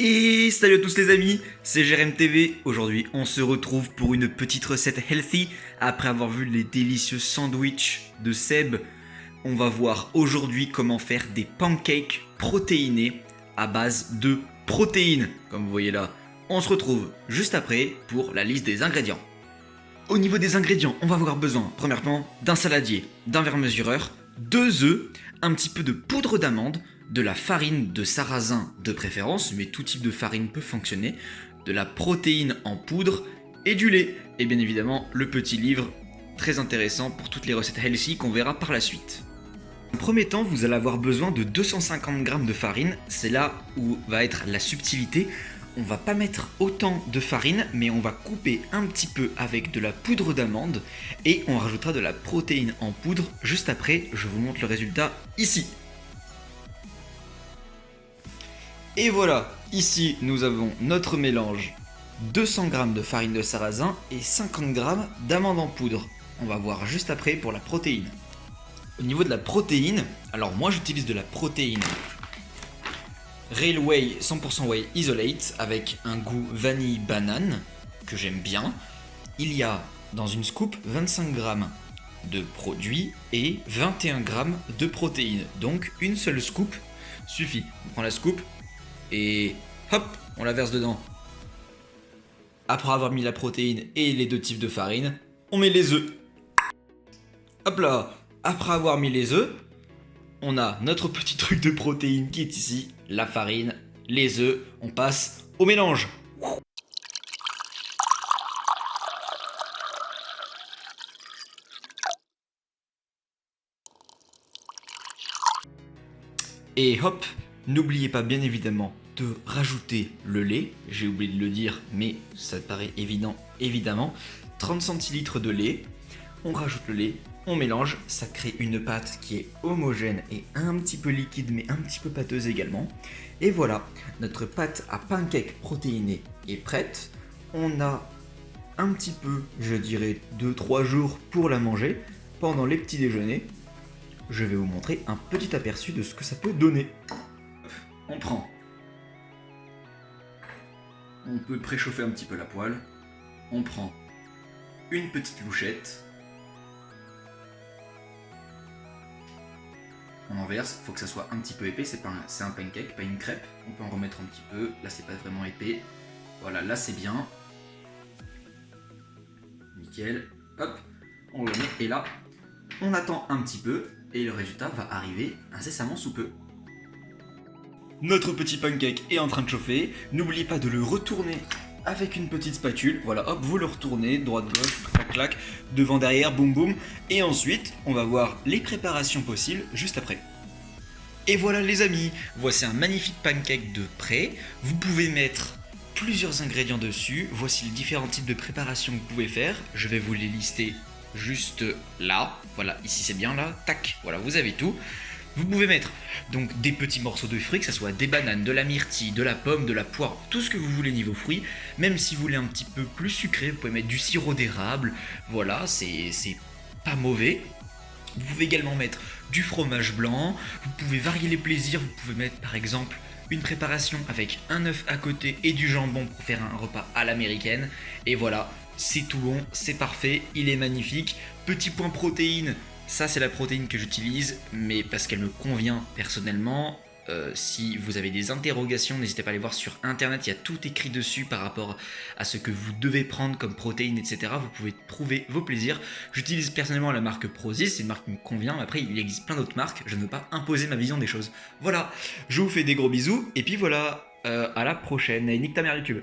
Et salut à tous les amis, c'est Jérém TV. Aujourd'hui on se retrouve pour une petite recette healthy. Après avoir vu les délicieux sandwichs de Seb, on va voir aujourd'hui comment faire des pancakes protéinés à base de protéines. Comme vous voyez là, on se retrouve juste après pour la liste des ingrédients. Au niveau des ingrédients, on va avoir besoin, premièrement, d'un saladier, d'un verre mesureur, 2 œufs, un petit peu de poudre d'amande, de la farine de sarrasin de préférence, mais tout type de farine peut fonctionner, de la protéine en poudre et du lait. Et bien évidemment, le petit livre très intéressant pour toutes les recettes healthy qu'on verra par la suite. En premier temps, vous allez avoir besoin de 250 g de farine, c'est là où va être la subtilité. On va pas mettre autant de farine, mais on va couper un petit peu avec de la poudre d'amande et on rajoutera de la protéine en poudre juste après. Je vous montre le résultat ici. Et voilà, ici nous avons notre mélange, 200 g de farine de sarrasin et 50 g d'amande en poudre. On va voir juste après pour la protéine. Au niveau de la protéine, alors moi j'utilise de la protéine Railway 100% Whey Isolate avec un goût vanille banane que j'aime bien. Il y a dans une scoop 25 g de produit et 21 g de protéines. Donc une seule scoop suffit. On prend la scoop et hop, on la verse dedans. Après avoir mis la protéine et les deux types de farine, on met les œufs. Hop là, après avoir mis les œufs, on a notre petit truc de protéines qui est ici, la farine, les œufs, on passe au mélange. Et hop, n'oubliez pas bien évidemment de rajouter le lait, j'ai oublié de le dire mais ça paraît évident évidemment, 30 centilitres de lait, on rajoute le lait, on mélange, ça crée une pâte qui est homogène et un petit peu liquide mais un petit peu pâteuse également. Et voilà, notre pâte à pancake protéinée est prête. On a un petit peu, je dirais 2-3 jours pour la manger pendant les petits déjeuners. Je vais vous montrer un petit aperçu de ce que ça peut donner. On prend. On peut préchauffer un petit peu la poêle. On prend une petite louchette. On en verse, il faut que ça soit un petit peu épais, c'est un pancake, pas une crêpe. On peut en remettre un petit peu, là c'est pas vraiment épais. Voilà, là c'est bien. Nickel, hop, on le met et là, on attend un petit peu et le résultat va arriver incessamment sous peu. Notre petit pancake est en train de chauffer, n'oubliez pas de le retourner avec une petite spatule, voilà, hop, vous le retournez, droite-gauche, clac-clac, devant, derrière, boum boum, et ensuite, on va voir les préparations possibles juste après. Et voilà les amis, voici un magnifique pancake de prêt, vous pouvez mettre plusieurs ingrédients dessus, voici les différents types de préparations que vous pouvez faire, je vais vous les lister juste là, voilà, ici c'est bien là, tac, voilà, vous avez tout. Vous pouvez mettre donc des petits morceaux de fruits, que ce soit des bananes, de la myrtille, de la pomme, de la poire, tout ce que vous voulez niveau fruits. Même si vous voulez un petit peu plus sucré, vous pouvez mettre du sirop d'érable. Voilà, c'est pas mauvais. Vous pouvez également mettre du fromage blanc. Vous pouvez varier les plaisirs. Vous pouvez mettre par exemple une préparation avec un œuf à côté et du jambon pour faire un repas à l'américaine. Et voilà, c'est tout bon, c'est parfait, il est magnifique. Petit point protéines. Ça c'est la protéine que j'utilise, mais parce qu'elle me convient personnellement. Si vous avez des interrogations, n'hésitez pas à aller voir sur internet, il y a tout écrit dessus par rapport à ce que vous devez prendre comme protéines, etc. Vous pouvez trouver vos plaisirs. J'utilise personnellement la marque Prozis, c'est une marque qui me convient, mais après il existe plein d'autres marques, je ne veux pas imposer ma vision des choses. Voilà, je vous fais des gros bisous, et puis voilà, à la prochaine, et nique ta mère YouTube.